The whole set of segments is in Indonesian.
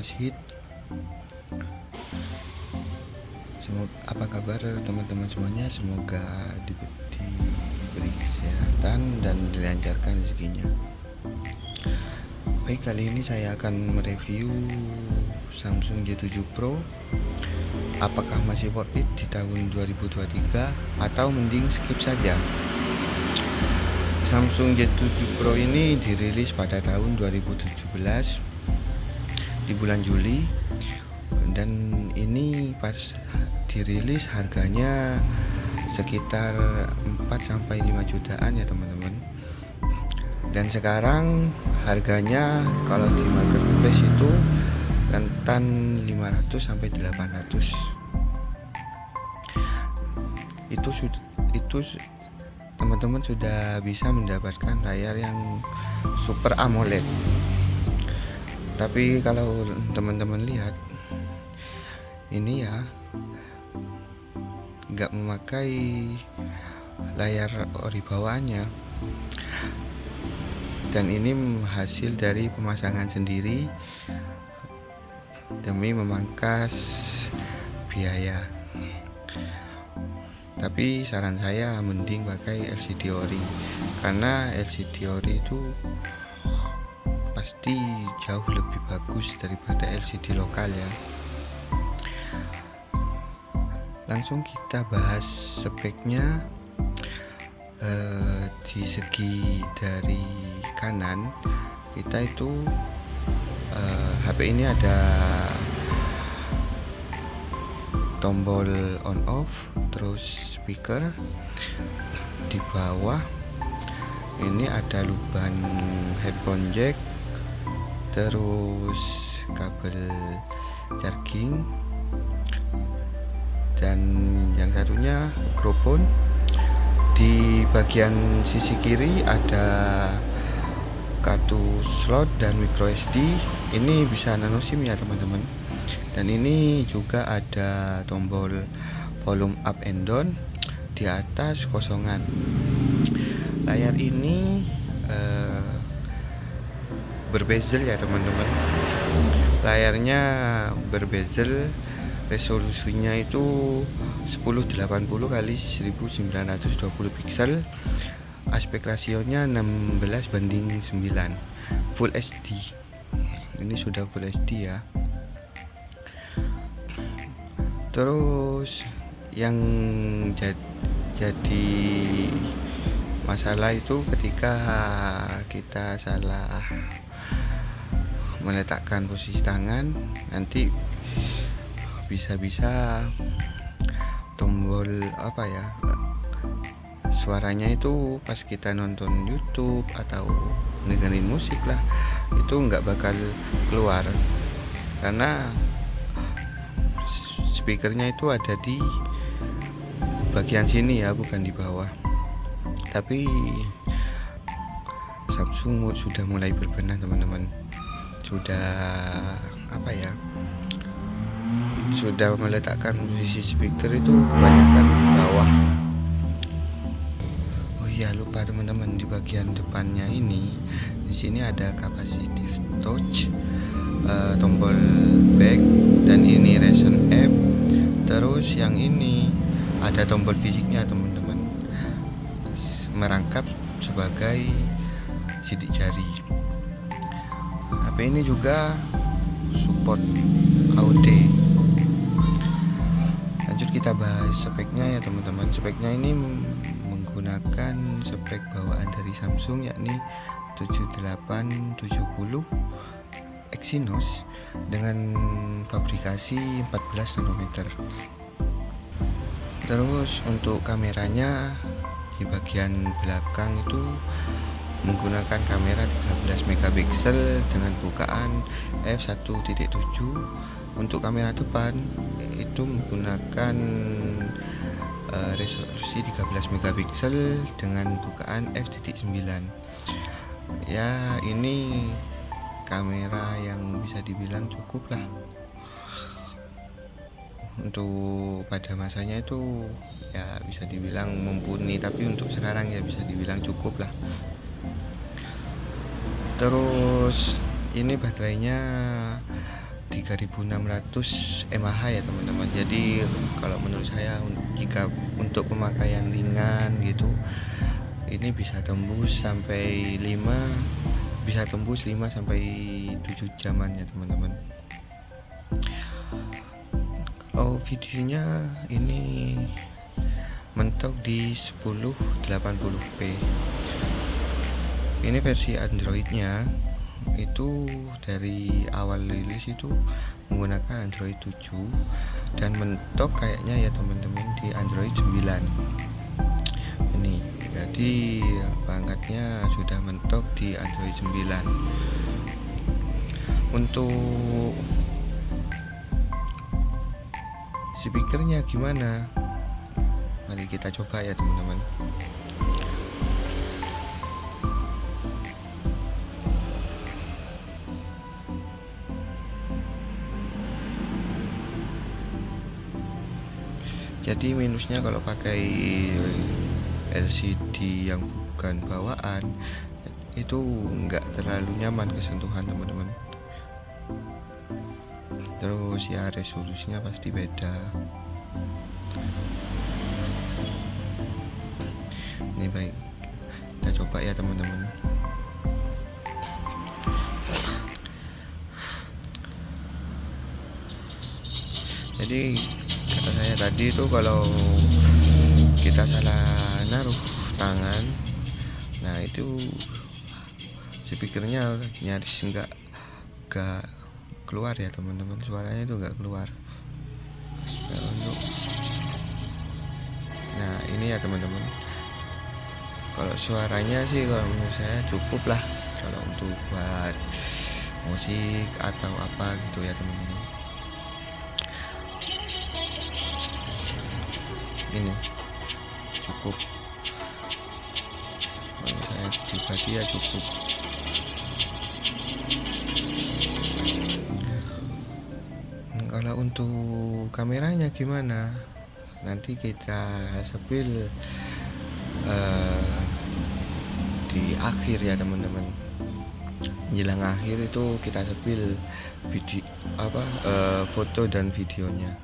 Mas Hit. Semoga apa kabar teman-teman semuanya? Semoga diberi kesehatan dan dilancarkan rezekinya. Baik, kali ini saya akan mereview Samsung J7 Pro. Apakah masih worth it di tahun 2023 atau mending skip saja? Samsung J7 Pro ini dirilis pada tahun 2017 di bulan Juli, dan ini pas dirilis harganya sekitar 4-5 jutaan ya teman-teman. Dan sekarang harganya kalau di marketplace itu rentan 500-800. Itu teman-teman sudah bisa mendapatkan layar yang Super AMOLED. Tapi kalau teman-teman lihat ini ya, nggak memakai layar ori bawaannya, dan ini hasil dari pemasangan sendiri demi memangkas biaya. Tapi saran saya mending pakai LCD ori, karena LCD ori itu pasti jauh lebih bagus daripada LCD lokal ya. Langsung kita bahas speknya. Di segi dari kanan kita itu HP ini ada tombol on off, terus speaker. Di bawah ini ada lubang headphone jack, terus kabel charging, dan yang satunya microphone. Di bagian sisi kiri ada kartu slot dan micro SD. Ini bisa nano SIM ya teman-teman. Dan ini juga ada tombol volume up and down di atas kosongan. Layar ini berbezel ya teman-teman. Layarnya berbezel, resolusinya itu 1080 x 1920 pixel, aspek rasionya 16:9, Full HD. Ini sudah Full HD ya. Terus yang jadi masalah itu ketika kita salah meletakkan posisi tangan, nanti bisa-bisa tombol suaranya itu pas kita nonton YouTube atau dengerin musik lah, itu nggak bakal keluar, karena speakernya itu ada di bagian sini ya, bukan di bawah. Tapi Samsung sudah mulai berbenah teman-teman, sudah meletakkan posisi speaker itu kebanyakan di bawah. Oh iya, lupa teman-teman, di bagian depannya ini, di sini ada capacitive touch, tombol back, dan ini recent app. Terus yang ini ada tombol fisiknya teman-teman, merangkap sebagai sidik jari. HP ini juga support audio. Lanjut kita bahas speknya ya teman-teman. Speknya ini menggunakan spek bawaan dari Samsung, yakni 7870 Exynos dengan fabrikasi 14 nanometer. Terus untuk kameranya di bagian belakang itu menggunakan kamera 13 megapiksel dengan bukaan f1.7. Untuk kamera depan itu menggunakan resolusi 13 megapiksel dengan bukaan f.9. Ya, ini kamera yang bisa dibilang cukup lah untuk pada masanya, itu ya bisa dibilang mumpuni, tapi untuk sekarang ya bisa dibilang cukup lah. Terus ini baterainya 3600 mAh ya teman-teman. Jadi kalau menurut saya jika untuk pemakaian ringan gitu ini bisa tembus 5 sampai 7 jaman ya teman-teman. Kalau videonya ini mentok di 1080p. Ini versi Androidnya itu dari awal rilis itu menggunakan Android 7 dan mentok kayaknya ya teman-teman di Android 9. Ini jadi perangkatnya sudah mentok di Android 9. Untuk speakernya gimana? Mari kita coba ya teman-teman. Jadi minusnya kalau pakai LCD yang bukan bawaan itu enggak terlalu nyaman kesentuhan teman-teman. Terus ya resolusinya pasti beda. Ini baik, kita coba ya teman-teman. Jadi kata saya tadi itu kalau kita salah naruh tangan, nah itu speakernya nyaris enggak keluar ya teman-teman, suaranya itu enggak keluar. Nah ini ya teman-teman, kalau suaranya sih kalau menurut saya cukup lah kalau untuk buat musik atau apa gitu ya teman-teman. Ini cukup, menurut saya pribadi ya cukup. Kalau untuk kameranya gimana? Nanti kita sepil di akhir ya teman-teman. Menjelang akhir itu kita sepil video foto dan videonya.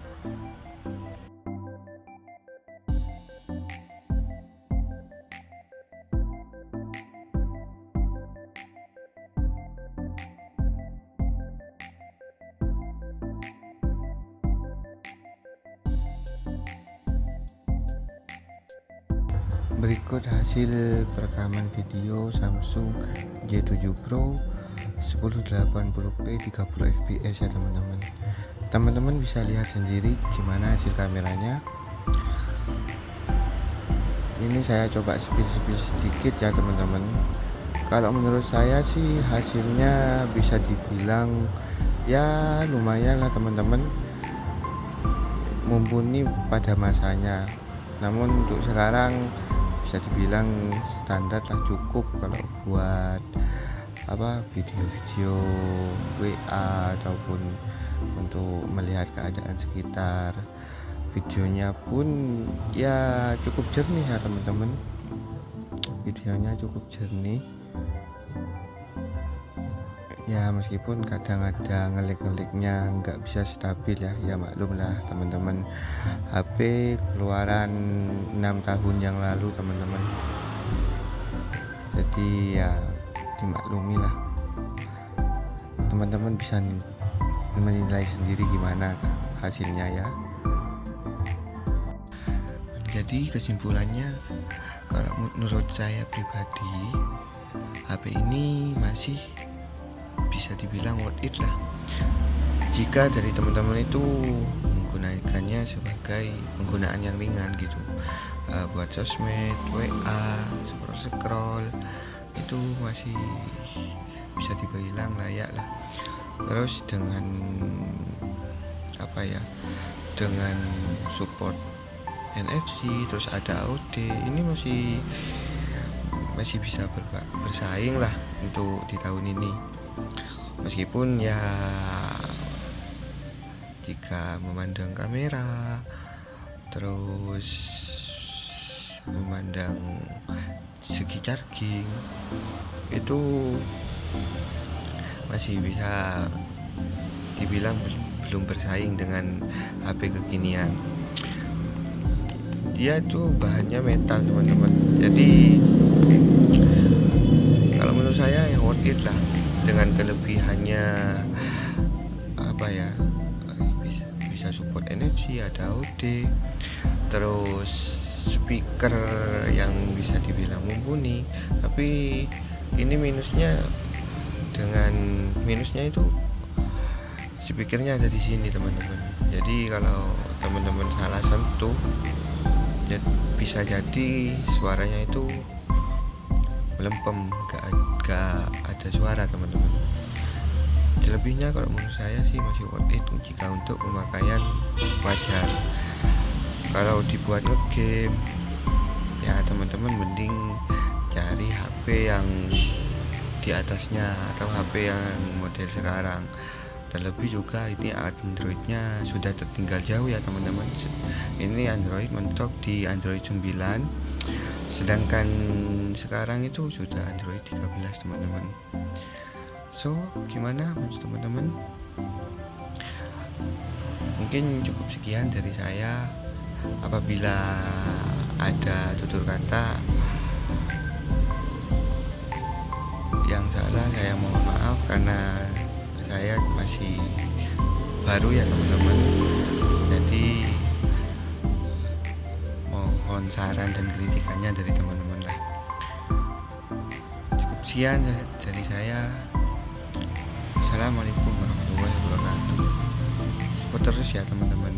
Berikut hasil perekaman video Samsung J7 Pro 1080p 30 fps ya teman-teman. Teman-teman bisa lihat sendiri gimana hasil kameranya. Ini saya coba spill sedikit ya teman-teman. Kalau menurut saya sih hasilnya bisa dibilang ya lumayan lah teman-teman, mumpuni pada masanya. Namun untuk sekarang bisa dibilang standar lah, cukup kalau buat video-video WA ataupun untuk melihat keadaan sekitar. Videonya pun ya cukup jernih ya teman-teman, videonya cukup jernih ya, meskipun kadang ada ngelik-ngeliknya, nggak bisa stabil ya maklum lah teman-teman, HP keluaran 6 tahun yang lalu teman-teman, jadi ya dimaklumi lah. Teman-teman bisa menilai sendiri gimana hasilnya ya. Jadi kesimpulannya, kalau menurut saya pribadi HP ini masih bisa dibilang worth it lah jika dari teman-teman itu menggunakannya sebagai penggunaan yang ringan gitu, buat sosmed, WA, scroll itu masih bisa dibilang layak lah. Terus dengan dengan support NFC, terus ada AUD, ini masih bisa bersaing lah untuk di tahun ini. Meskipun ya jika memandang kamera, terus memandang segi charging itu masih bisa dibilang belum bersaing dengan HP kekinian. Dia tuh bahannya metal teman-teman, jadi kalau menurut saya ya worth it lah, dengan kelebihannya apa ya, bisa support NFC, ada AUD, terus speaker yang bisa dibilang mumpuni. Tapi ini minusnya itu speakernya ada di sini teman-teman. Jadi kalau teman-teman salah sentuh ya bisa jadi suaranya itu melempem, gak ada suara teman-teman. Selebihnya kalau menurut saya sih masih worth it jika untuk pemakaian wajar. Kalau dibuat ngegame ya teman-teman mending cari HP yang di atasnya atau HP yang model sekarang. Terlebih juga ini Androidnya sudah tertinggal jauh ya teman-teman. Ini Android mentok di Android 9, sedangkan sekarang itu sudah Android 13 teman-teman. So gimana menurut teman-teman? Mungkin cukup sekian dari saya. Apabila ada tutur kata yang salah, saya mohon maaf karena saya masih baru ya teman-teman. Jadi mohon saran dan kritikannya dari teman-teman lah. Cukup sekian dari saya. Assalamualaikum warahmatullahi wabarakatuh. Support terus ya teman-teman.